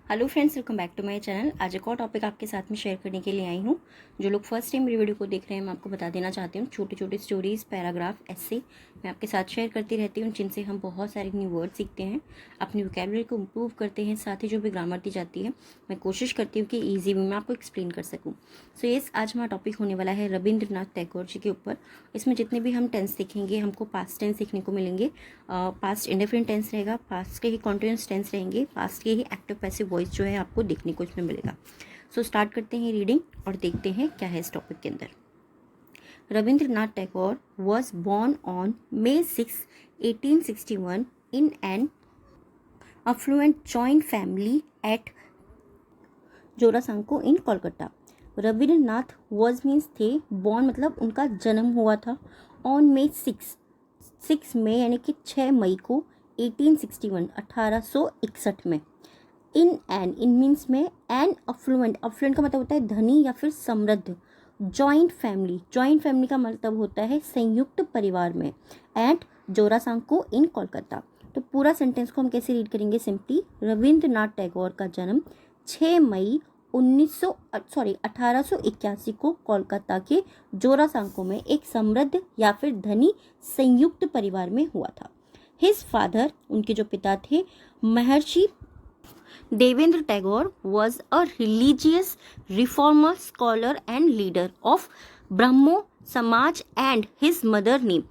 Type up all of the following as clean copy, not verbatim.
Hello friends, welcome back to my channel. आज एक और टॉपिक आपके साथ में शेयर करने के लिए आई हूँ। जो लोग फर्स्ट टाइम मेरी वीडियो को देख रहे हैं, मैं आपको बता देना चाहती हूँ, छोटी छोटी स्टोरीज, पैराग्राफ, ऐसे मैं आपके साथ शेयर करती रहती हूँ, जिनसे हम बहुत सारे न्यू वर्ड सीखते हैं, अपनी वोकैबुलरी को इम्प्रूव करते हैं। साथ ही जो भी ग्रामर दी जाती है, मैं कोशिश करती हूँ कि ईजी वे में आपको एक्सप्लेन कर सकूँ। सो येस, आज हमारा टॉपिक होने वाला है रविंद्रनाथ टैगोर जी के ऊपर। इसमें जितने भी हम टेंस सीखेंगे, हमको पास्ट टेंस सीखने को मिलेंगे। पास्ट इंडेफिनिट टेंस रहेगा, पास्ट के ही कॉन्टिन्यूअस टेंस रहेंगे, पास्ट के ही एक्टिव पैसिव वॉइस जो है आपको देखने को इसमें मिलेगा। सो स्टार्ट करते हैं रीडिंग और देखते हैं क्या है इस टॉपिक के अंदर। Rabindranath Tagore was born on May 6, 1861 in an affluent joint family at Jorasanko in Kolkata. Rabindranath was means थे, बॉर्न मतलब उनका जन्म हुआ था, ऑन May 6 मई यानी कि 6 मई को 1861 1861 में। इन मीन्स में एन अफ्लुएंट का मतलब होता है धनी या फिर समृद्ध। जॉइंट फैमिली का मतलब होता है संयुक्त परिवार में। एट जोरासांको इन कोलकाता। तो पूरा सेंटेंस को हम कैसे रीड करेंगे? सिंपली, रविंद्रनाथ टैगोर का जन्म 6 मई 1881 को कोलकाता के जोरासांको में एक समृद्ध या फिर धनी संयुक्त परिवार में हुआ था। हिज फादर, उनके जो पिता थे, महर्षि Devendra Tagore was a religious reformer, scholar and leader of ब्रह्मो समाज and his mother name.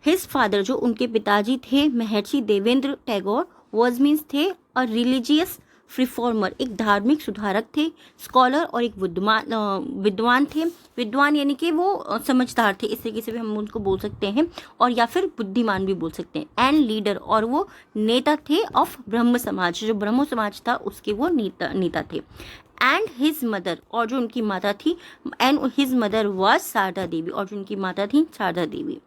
His father, जो उनके पिताजी थे, महर्षि देवेंद्र टैगोर, was means थे a religious रिफॉर्मर, एक धार्मिक सुधारक थे, स्कॉलर और एक विद्वान थे। विद्वान यानी कि वो समझदार थे, इस तरीके से भी हम उनको बोल सकते हैं, और या फिर बुद्धिमान भी बोल सकते हैं। एंड लीडर, और वो नेता थे ऑफ ब्रह्म समाज, जो ब्रह्मो समाज था उसके वो नेता थे। एंड हिज मदर, और जो उनकी माता थी, and his mother was Sarada Devi, और जो उनकी माता थी Sarada Devi.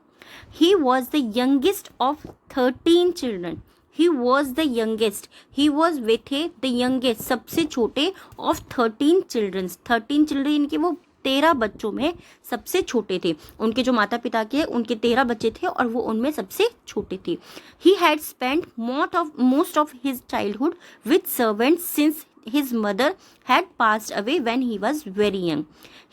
He was the youngest of 13 children. He was the youngest, he was वे थे द यंगेस्ट, सबसे छोटे ऑफ 13 चिल्ड्रन। 13 चिल्ड्रन यानी कि वो 13 बच्चों में सबसे छोटे थे। उनके जो माता पिता के उनके 13 बच्चे थे और वो उनमें सबसे छोटे थे। He had spend most of his childhood with servants since his mother had passed away when he was very young.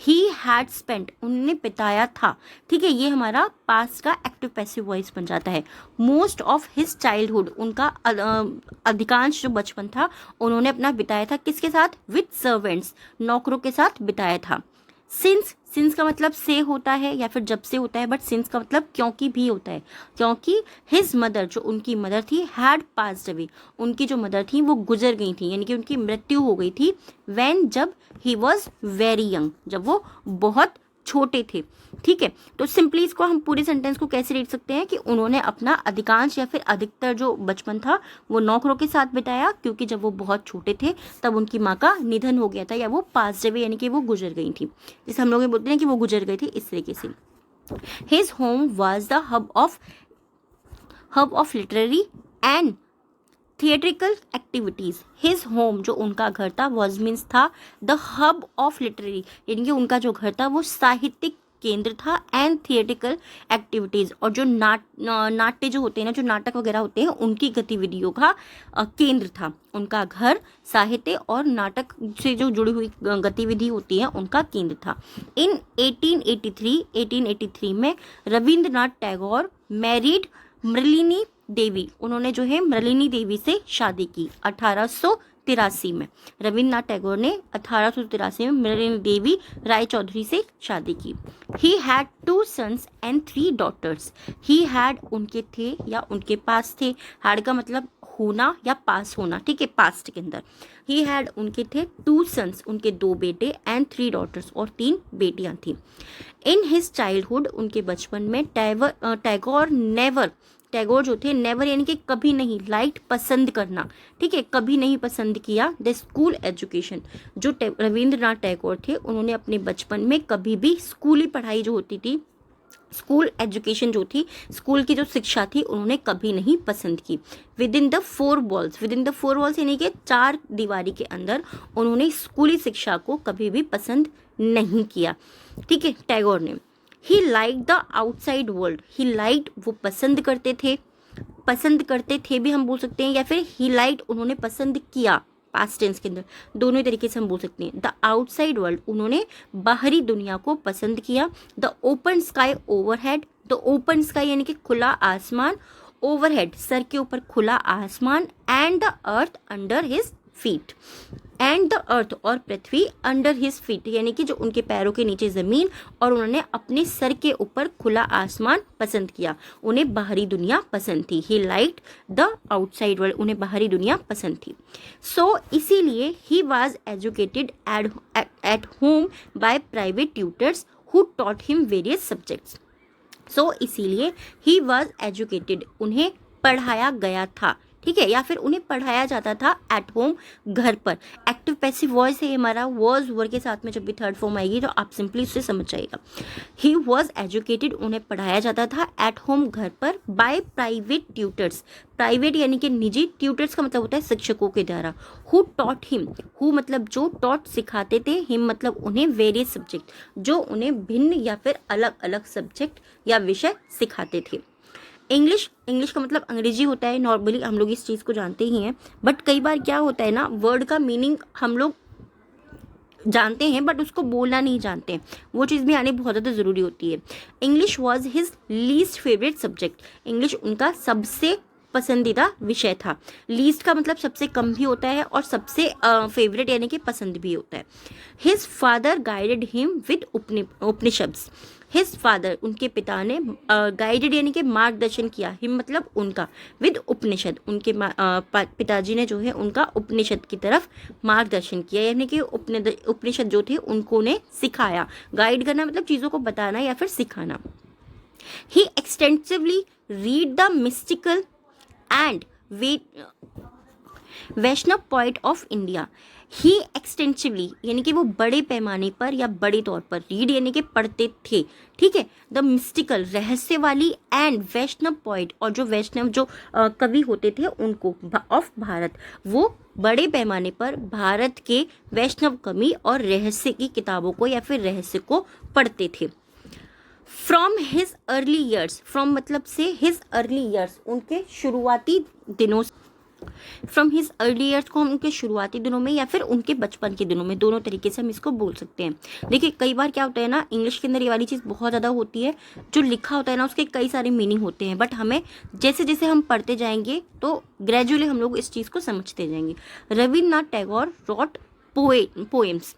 He had spent, उन्होंने बिताया था, ठीक है, ये हमारा पास्ट का एक्टिव पैसिव वॉइस बन जाता है। मोस्ट ऑफ हिज चाइल्डहुड, उनका अधिकांश जो बचपन था उन्होंने अपना बिताया था किसके साथ? विथ सर्वेंट्स, नौकरों के साथ बिताया था। सिंस का मतलब से होता है या फिर जब से होता है, बट सिंस का मतलब क्योंकि भी होता है। क्योंकि हिज मदर, जो उनकी मदर थी, हैड पास्ड अवे, उनकी जो मदर थी वो गुजर गई थी, यानी कि उनकी मृत्यु हो गई थी। व्हेन, जब ही वॉज वेरी यंग, जब वो बहुत छोटे थे। ठीक है, तो सिंपली इसको हम पूरे सेंटेंस को कैसे रीड सकते हैं कि उन्होंने अपना अधिकांश या फिर अधिकतर जो बचपन था वो नौकरों के साथ बिताया, क्योंकि जब वो बहुत छोटे थे तब उनकी माँ का निधन हो गया था, या वो पास अवे यानी कि वो गुजर गई थी। जैसे हम लोग बोलते हैं कि वो गुजर गई थी, इस तरीके से। His home was the hub of literary and theatrical activities. His home, जो उनका घर था, वॉज मीन्स था द हब ऑफ लिटरेरी, यानी कि उनका जो घर था वो साहित्यिक केंद्र था, एंड थिएट्रिकल एक्टिविटीज, और जो नाट्य जो होते हैं ना, जो नाटक वगैरह होते हैं, उनकी गतिविधियों का केंद्र था। उनका घर साहित्य और नाटक से जो जुड़ी हुई गतिविधि होती है उनका केंद्र था। इन 1883 में रविंद्रनाथ टैगोर मैरिड मृलिनी देवी, उन्होंने जो है मृलिनी देवी से शादी की 1883 में। रविंद्रनाथ टैगोर ने 1883 में मृलिनी देवी राय चौधरी से शादी की। He had 2 sons and 3 daughters. He had, उनके थे या उनके पास थे। हैड का मतलब होना या पास होना, ठीक है, पास्ट के अंदर। ही हैड, उनके थे 2 sons, उनके 2 बेटे, एंड 3 daughters, और 3 बेटियां थी। इन हिज चाइल्डहुड, उनके बचपन में टैगोर जो थे, नेवर यानी कि कभी नहीं, लाइक पसंद करना, ठीक है, कभी नहीं पसंद किया द स्कूल एजुकेशन। जो रविंद्रनाथ टैगोर थे, उन्होंने अपने बचपन में कभी भी स्कूली पढ़ाई जो होती थी, स्कूल एजुकेशन जो थी, स्कूल की जो शिक्षा थी, उन्होंने कभी नहीं पसंद की। With in the four walls यानी कि 4 दीवारी के अंदर उन्होंने स्कूली शिक्षा को कभी भी पसंद नहीं किया, ठीक है, टैगोर ने। He like the outside world, he like, वो पसंद करते थे भी हम बोल सकते हैं, या फिर ही लाइक, उन्होंने पसंद किया, पास्ट टेंस के अंदर, दोनों तरीके से हम बोल सकते हैं। द आउटसाइड वर्ल्ड, उन्होंने बाहरी दुनिया को पसंद किया। The open sky overhead, the open sky यानी कि खुला आसमान, ओवरहेड सर के ऊपर खुला आसमान, and the earth under his feet, and the earth और पृथ्वी अंडर हिज फीट यानी कि जो उनके पैरों के नीचे ज़मीन, और उन्होंने अपने सर के ऊपर खुला आसमान पसंद किया। उन्हें बाहरी दुनिया पसंद थी। He liked the outside world, उन्हें बाहरी दुनिया पसंद थी। सो इसीलिए he was educated at home by private tutors who taught him various subjects. So इसीलिए ही वॉज एजुकेटेड, उन्हें पढ़ाया गया था, ठीक है, या फिर उन्हें पढ़ाया जाता था एट होम, घर पर। एक्टिव पैसिव वॉइस है हमारा, वॉज वर्ड के साथ में जब भी थर्ड फॉर्म आएगी तो आप सिंपली उससे समझ जाइएगा। ही वॉज एजुकेटेड, उन्हें पढ़ाया जाता था एट होम, घर पर, बाय प्राइवेट ट्यूटर्स। प्राइवेट यानी कि निजी, ट्यूटर्स का मतलब होता है शिक्षकों के द्वारा। हु टॉट हिम, हु मतलब जो, टॉट सिखाते थे, हिम मतलब उन्हें, वेरियस सब्जेक्ट जो उन्हें भिन्न या फिर अलग अलग सब्जेक्ट या विषय सिखाते थे। इंग्लिश, इंग्लिश का मतलब अंग्रेजी होता है। नॉर्मली हम लोग इस चीज़ को जानते ही हैं, बट कई बार क्या होता है ना, वर्ड का मीनिंग हम लोग जानते हैं बट उसको बोलना नहीं जानते हैं, वो चीज़ भी आनी बहुत ज़्यादा ज़रूरी होती है। English was his least favourite subject, English उनका सबसे पसंदीदा विषय था। लीस्ट का मतलब सबसे कम भी होता है और सबसे फेवरेट यानी कि पसंद भी होता है। His father guided him with Upanishad, his father उनके पिता ने गाइडेड यानी कि मार्गदर्शन किया, हिम मतलब उनका, विद उपनिषद उनके पिताजी ने जो है उनका उपनिषद की तरफ मार्गदर्शन किया, यानी कि उपनिषद जो थे उनको ने सिखाया। गाइड करना मतलब चीज़ों को बताना या फिर सिखाना। He extensively read the mystical and Vaishnava poet of India. He extensively यानी कि वो बड़े पैमाने पर या बड़े तौर पर, रीड यानी कि पढ़ते थे, ठीक है। द मिस्टिकल रहस्य वाली, एंड वैष्णव पोएट और जो वैष्णव जो कवि होते थे उनको, ऑफ भारत, वो बड़े पैमाने पर भारत के वैष्णव कवि और रहस्य की किताबों को या फिर रहस्य को पढ़ते थे। From his early years, from मतलब से हिज अर्ली ईयर्स उनके शुरुआती दिनों, फ्रॉम हिज अर्ली ईयर्स को हम उनके शुरुआती दिनों में या फिर उनके बचपन के दिनों में, दोनों तरीके से हम इसको बोल सकते हैं। देखिए कई बार क्या होता है ना, इंग्लिश के अंदर ये वाली चीज़ बहुत ज़्यादा होती है, जो लिखा होता है ना उसके कई सारे मीनिंग होते हैं, बट हमें जैसे जैसे हम पढ़ते जाएंगे तो ग्रेजुअली हम लोग इस चीज़ को समझते जाएंगे। रविन्द्रनाथ टैगोर रॉट पोएम्स,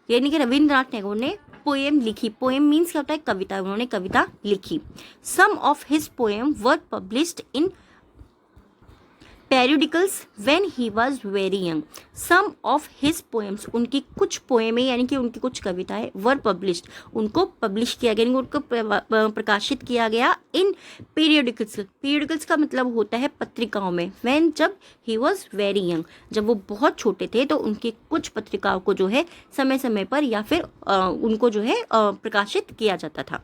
यानी कि रविन्द्रनाथ टैगोर ने पोएम लिखी। पोएम मीन्स क्या होता है, कविता, उन्होंने कविता लिखी। Some of his poem were published in periodicals when he was very young. Some of his poems, उनकी कुछ पोएमें यानी कि उनकी कुछ कविताएं, were published, उनको पब्लिश किया गया, उनको प्रकाशित किया गया इन periodicals। periodicals का मतलब होता है पत्रिकाओं में। when, जब he was very young, जब वो बहुत छोटे थे तो उनकी कुछ पत्रिकाओं को जो है समय समय पर या फिर उनको जो है प्रकाशित किया जाता था।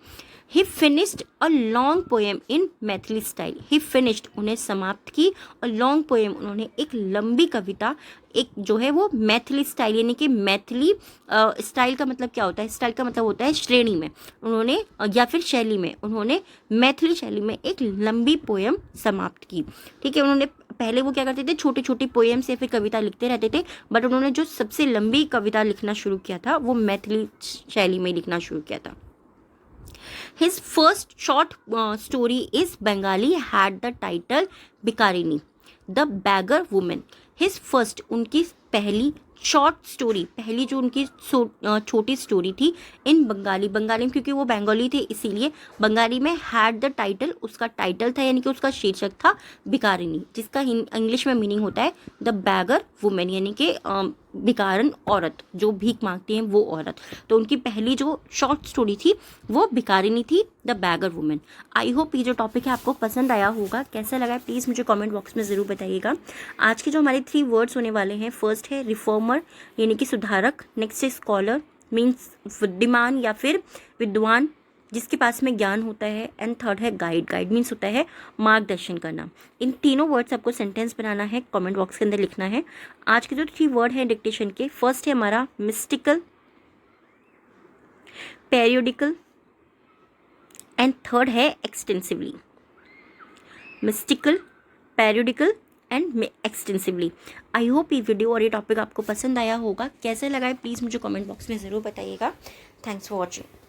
He finished a long poem in Maithili style. He finished उन्हें समाप्त की, और लॉन्ग पोएम उन्होंने एक लंबी कविता, एक जो है वो मैथिली स्टाइल यानी कि मैथिली स्टाइल का मतलब क्या होता है, स्टाइल का मतलब होता है श्रेणी में, उन्होंने या फिर शैली में, उन्होंने मैथिली शैली में एक लंबी पोएम समाप्त की, ठीक है। उन्होंने पहले वो क्या करते थे, छोटी छोटी पोएम्स या फिर कविता लिखते रहते थे, बट उन्होंने जो सबसे लंबी कविता लिखना शुरू किया था वो मैथिली शैली में लिखना शुरू किया था। His first short story is Bengali, had the title Bikarini, the beggar woman. His first, उनकी पहली शॉर्ट स्टोरी, पहली जो उनकी छोटी स्टोरी थी इन बंगाली, बंगाली में क्योंकि वो बंगाली थे इसीलिए बंगाली में, हैड द टाइटल, उसका टाइटल था यानी कि उसका शीर्षक था भिखारिनी, जिसका इंग्लिश में मीनिंग होता है द बैगर वुमेन, यानी कि भिखारन औरत, जो भीख मांगती हैं वो औरत। तो उनकी पहली जो शॉर्ट स्टोरी थी वो भिखारिनी थी, the bagger women. I hope ये जो टॉपिक है आपको पसंद आया होगा। कैसा लगा है प्लीज़ मुझे कमेंट बॉक्स में ज़रूर बताइएगा। आज के जो हमारे 3 वर्ड्स होने वाले हैं, फर्स्ट है रिफॉर्मर यानी कि सुधारक, नेक्स्ट है स्कॉलर मीन्स बुद्धिमान या फिर विद्वान जिसके पास में ज्ञान होता है, एंड थर्ड है गाइड, गाइड मीन्स होता है मार्गदर्शन करना। इन तीनों वर्ड्स आपको सेंटेंस बनाना है, कमेंट बॉक्स के अंदर लिखना है। आज के जो 3 वर्ड हैं डिक्टेशन के, फर्स्ट है हमारा मिस्टिकल, पेरियोडिकल, एंड थर्ड है extensively. Mystical, periodical and extensively. I hope ये वीडियो और ये टॉपिक आपको पसंद आया होगा। कैसे लगा है प्लीज़ मुझे कमेंट बॉक्स में ज़रूर बताइएगा। Thanks for watching.